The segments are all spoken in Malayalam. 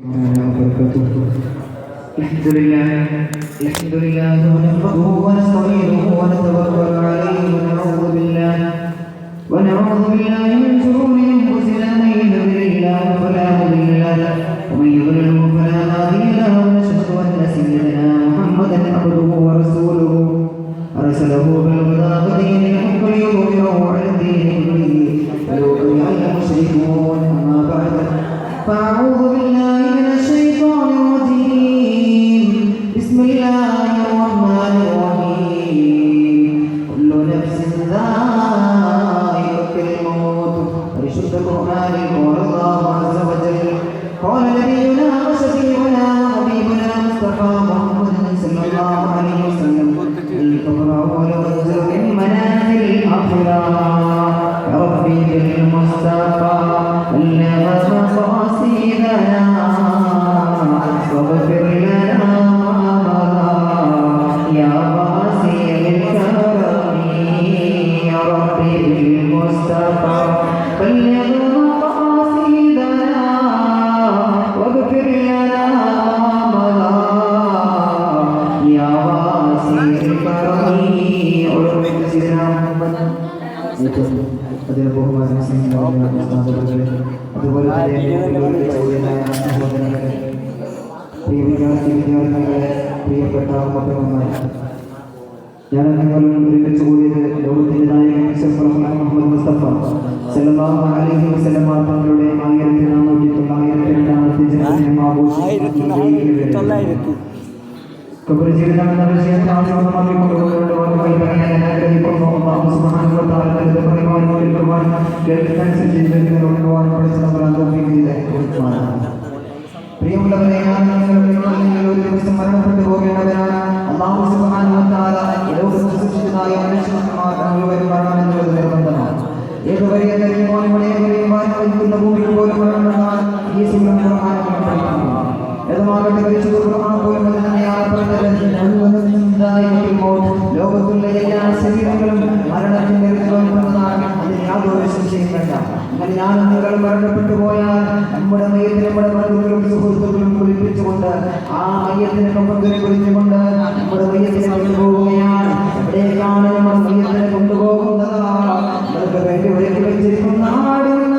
الحمد لله نحمده ونستعينه ونتوكل عليه ونعوذ بالله من شرور انفسنا من يهده الله فلا مضل له ومن يضلل فلا هادي له ونشهد ان سيدنا محمدا عبده ورسوله ارسله بالهدى ودين الحق ليظهره على الدين كله ولو كره المشركون. اما بعد فاعوذ بالله من الشيطان الرجيم. بسم الله الرحمن الرحيم. كل نفس ذائقة الموت. പരിശുദ്ധ ഖുർആനിൽ قال الله عز وجل قال نبينا وشفيعنا وحبيبنا مصطفى محمد صلى الله عليه وسلم القبر أول منزل من منازل الآخرة يا ربي بالمصطفى بلغ مقاصدنا واغفر لنا يا واسع الكرم يا ربي بالمصطفى بلغ مقاصدنا واغفر لنا يا واسع الكرم. അതിന് ബഹുമാനം അതുപോലെ വിദ്യാർത്ഥികളെ പ്രിയപ്പെട്ട മക്കളുമായി ഞാൻ നിങ്ങളും ഒരുമിച്ച് കൂടിയത് ലോകത്തിന്റെ നായകൻ മുഹമ്മദ് മുസ്തഫ സല്ലല്ലാഹു അലൈഹി വസല്ലം തങ്ങളുടെ 1492 ജന്മദിനം ആഘോഷിക്കുന്നു. കബർ ജീവിതം എന്ന വിഷയത്തെ ആസ്വാദമാക്കിക്കൊണ്ടുകൊണ്ട് വാക്കുകൾ പറയാൻ ആഗ്രഹിക്കുന്നു. അല്ലാഹു സുബ്ഹാനഹു വ തആല തന്റെ പരിപാലനം കേൾക്കുവാൻ കേൾക്കുന്നതനുസരിച്ച് ജീവിതത്തിൽ ഉൾക്കൊള്ളുവാൻ പഠിച്ചവരാൻ തൗഫീഖ് നൽകുമാറാകട്ടെ. പ്രിയമുള്ളവരെ, നിങ്ങൾ ഒരു ദിവസം മരണപ്പെട്ടു പോകേണ്ടവരാണ്. അല്ലാഹു സുബ്ഹാനഹു വ തആല ലോകത്ത് സൃഷ്ടിച്ചതായ മനുഷ്യന്മാർ മുഴുവൻ മരണമെന്നുള്ളത് നിർബന്ധമാണ്. ഏതുവരെ മരണിക്കുന്ന ഭൂമിയിൽ പോലും മരണമെന്നാണ് ഈ സുന്നം ഖുർആനിൽ പഠിപ്പിക്കുന്നത്. ഏതുമാകട്ടെ പരിശുദ്ധ ഖുർആൻ പോലും തന്നെയാണ് പറഞ്ഞത്. ലോകത്തുള്ള എല്ലാ ശരീരങ്ങളും മരണത്തിന്റെ ഋതുവാണ്. അതിന് യാതൊരു സംശയം വേണ്ട. അങ്ങനെ ഞാൻ നിങ്ങൾ മരണപ്പെട്ടു പോയാൽ നമ്മുടെ മയ്യത്തിനെ നമ്മുടെ ബന്ധുക്കളും സുഹൃത്തുക്കളും കുളിപ്പിച്ചുകൊണ്ട് ആ മയ്യത്തിനെ കൊമ്പുകളെ കുളിച്ചുകൊണ്ട് നമ്മുടെ മയ്യത്തിനെ കൊണ്ടുപോവുകയാണ്. എവിടേക്കാണ് നമ്മുടെ മയ്യത്തിനെ കൊണ്ടുപോകുന്നതാണ്? നമുക്ക് വേണ്ടി ഒരുക്കി വെച്ചിരിക്കുന്ന നാടുന്ന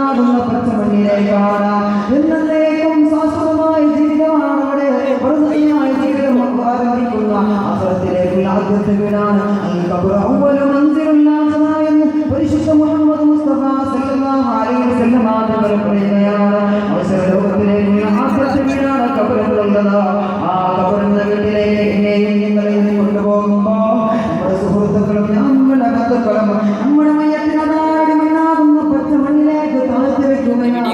പച്ചമണ്ണിലേക്കാണ്. എന്നേക്കും ശാശ്വതമായ ജീവിതമാണ് അവിടെ പ്രകൃതിയായ ജീവിതം ആരംഭിക്കുന്ന അവസരത്തിലേക്കുള്ള ആദ്യത്തെ വീടാണ് എന്ന് പരിശുദ്ധ മുഹമ്മദ് മുസ്തഫ സല്ലല്ലാഹു അലൈഹി വസല്ലം തങ്ങൾ പറയുകയാണ്. അവസര ലോകത്തിലേക്കുള്ള ആദ്യത്തെ വീടാണ് ഖബർ എന്നുള്ളത്. ആ ഖബർ എന്ന വീട്ടിലേക്ക് എന്നെയും നിങ്ങളെയും കൊണ്ടുപോകുമ്പോൾ നമ്മുടെ സുഹൃത്തുക്കളും നമ്മുടെ ബന്ധുക്കളും നമ്മുടെ മയ്യത്തിനാകുന്ന പച്ചമണ്ണിലേക്ക് താഴ്ത്തി വെക്കുകയാണ്.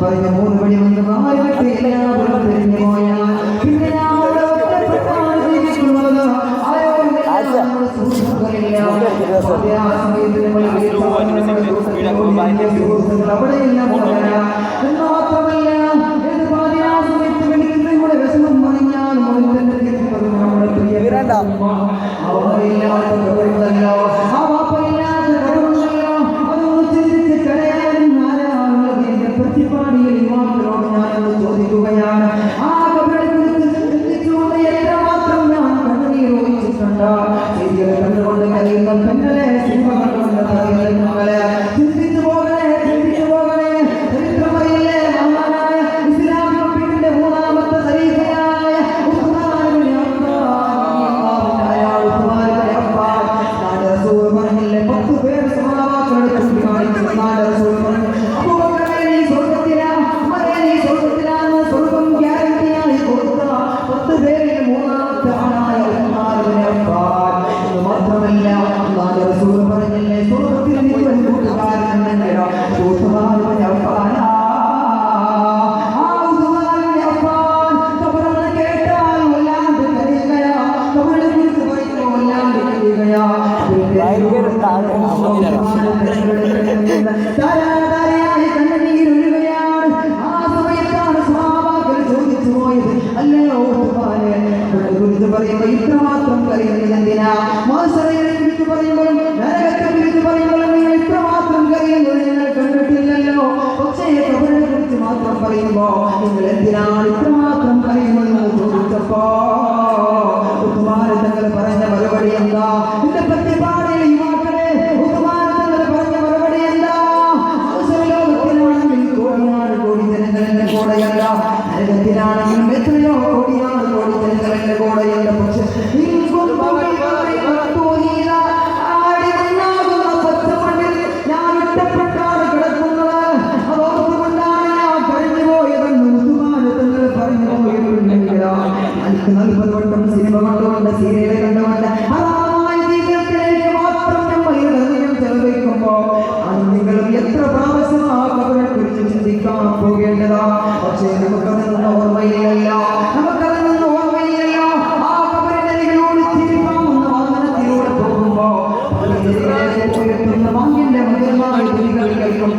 പറയുന്ന 3 വഴി വന്ന് മാറിവിട്ട് എല്ലാവരും തിരിഞ്ഞു പോയാൽ പിന്നെ ജീവിക്കുന്നത് അവിടെയെല്ലാം എന്ന് മാത്രമല്ല നമ്മുടെ വിഷമം പറഞ്ഞാൽ നമ്മുടെ പ്രിയ ചോദിക്കുകയാണ്. ആ ചിന്തിച്ചുകൊണ്ട് എത്രമാത്രം ഞാൻ കണ്ണുനീർ ഒഴിച്ചിട്ടുണ്ട്. ശരികളെ കണ്ടുകൊണ്ട് കഴിയുന്ന പെണ്ണലെ സിനിമ കണ്ടുകൊണ്ട് കഴിയുന്ന ഞങ്ങളെ ചിന്തിച്ചു പോകണേ. ചരിത്രമറിയില്ലേ? മഹാനായ ഇസ്ലാമിക പീഠത്തിന്റെ 3ാമത്തെ ഖലീഫയായ ഉസ്മാൻ ഇബ്നു അഫ്ഫാൻ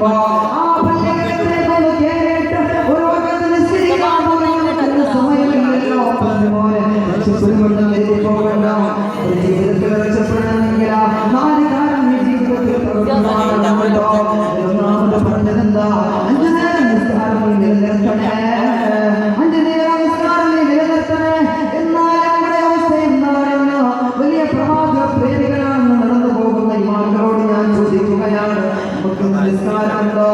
പറയുമ്പോ ആ പള്ളികളിലേക്ക് കേറിയിട്ട് ഒരു വകത്ത് നിസ്കരിക്കാൻ പോകുന്ന സമയമില്ലല്ലോ. പോലെ പോകണ്ട. ഒരു ജീവിതത്തിൽ രക്ഷപ്പെടണമെങ്കിൽ 4 കാര്യം ഈ ജീവിതത്തിൽ പ്രവർത്തിക്കണമല്ലോ. ഒന്നാമത് പറഞ്ഞതെന്താ? 5 നേരം നിസ്കാരം നിലനിർത്തണേ. 5 നേരം നിസ്കാരം നിലനിർത്തണേ. എന്നാൽ നമ്മുടെ അവസ്ഥ എന്താണെന്ന് വലിയ പ്രവാചക പ്രേമികളാണെന്ന് നടന്നു പോകുന്ന യുവാക്കളോട് ഞാൻ ചോദിക്കുകയാണ്. നമുക്ക് നിസ്കാരമുണ്ടോ?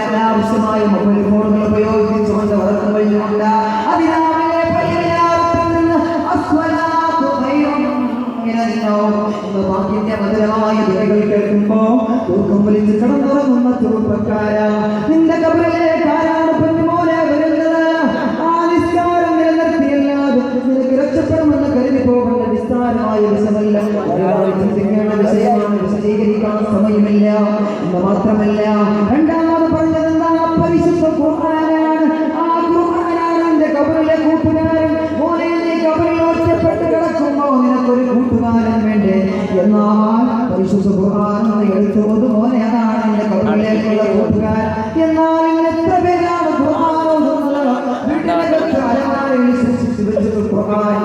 അനാവശ്യമായ മൊബൈൽ ഫോണുകൾ ഉപയോഗിച്ചുകൊണ്ട് വളർന്നു കഴിഞ്ഞുകൊണ്ട് വാക്കിന്റെ മധുരമായ ധ്വനികൾ കേൾക്കുമ്പോ തൂക്കം വലിച്ച് കടന്നുറങ്ങുന്ന ചെറുപ്പക്കാര, നിന്റെ കബറിലേക്ക് ആരാണ് പൊന്നുപോലെ വരുന്നത്? ആ നിസ്കാരം നിലനിർത്തിയല്ലാതെ നിനക്ക് രക്ഷപ്പെടുമെന്ന് കരുതി പോകേണ്ട നിസ്സാരമായ വിഷമല്ല, ചിന്തിക്കേണ്ട വിഷയമാണ്. വിശദീകരിക്കാൻ സമയമില്ല എന്ന് മാത്രമല്ല, രണ്ടാമത് പറഞ്ഞതെന്താ? പരിശുദ്ധ ഖുർആനാണ്. ആ ഖുർആനാണ് നിന്റെ കബറിലെ കൂട്ടുകാരൻ. മോനെ, നീ കബറിൽ ഒറ്റപ്പെട്ട് കിടക്കുമ്പോ നിനക്കൊരു കൂട്ടുകാരൻ വേണ്ടേ? എന്നാൽ പരിശുദ്ധ ഖുർആൻ എടുത്തോത് മോനെ, അതാണ് നിന്റെ കബറിലേക്കുള്ള കൂട്ടുകാരൻ. എന്നാൽ ഇന്ന് എത്ര പേരാണ് ഖുർആൻ ഓതുന്നത്? വീട്ടിനകത്ത് അലമാരയിൽ സൂക്ഷിച്ചു വെച്ചത് ഖുർആൻ.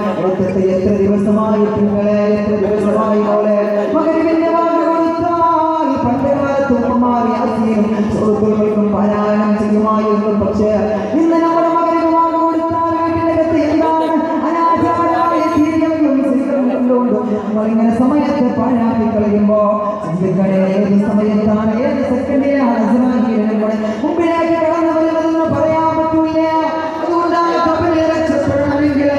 എത്ര ദിവസമായി നിങ്ങളെ, എത്ര ദിവസമായി മോളെ മകരിവിന്റെ വാക്ക് കൊടുത്താൽ പണ്ടുകാലത്ത് ഉമ്മമാർ യാസീനും സുഹൃത്തുക്കൾക്കും പാരായണം ചെയ്യുമായിരുന്നു. പക്ഷേ ഇന്ന് നമ്മുടെ മകരിവ് വാക്ക് കൊടുത്താൽ വീട്ടിനകത്ത് എന്താണ് അനാചാരമായ സീരിയലുകളും നമ്മളിങ്ങനെ സമയത്ത് പാഴാക്കി കളയുമ്പോ ചിന്തിക്കണേ, ഏത് സമയത്താണ്, ഏത് സെക്കൻഡിലാണ് നമ്മുടെ മുമ്പിലേക്ക് കടന്നു വരുന്നതെന്ന് പറയാൻ പറ്റൂല. അതുകൊണ്ടാണ് കബറിൽ രക്ഷപ്പെടണമെങ്കിൽ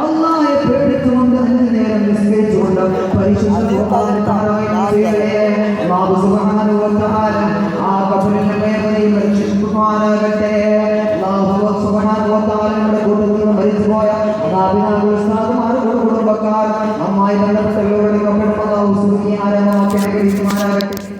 അല്ലാഹയെ പേടിച്ചുകൊണ്ട് 5 നേരം നിസ്കരിച്ചുകൊണ്ട് പരിശുദ്ധ ഖുർആൻ പാരായണം ചെയ്യണേ. അല്ലാഹു സുബ്ഹാനഹു വ തആല ആ കബറിലെ വേദനയും രക്ഷിക്കുമാറാകട്ടെ. അല്ലാഹു സുബ്ഹാനഹു വ തആല നമ്മുടെ കൂട്ടത്തിൽ നിന്ന് മരിച്ചുപോയ ഉസ്താദുമാരുടെ കുടുംബക്കാർ, അമ്മായി ബന്ധപ്പെട്ടവരുടെ കബറിൽ അല്ലാഹു സുബ്ഹാനഹു വ തആല അനുഗ്രഹിക്കുമാറാകട്ടെ.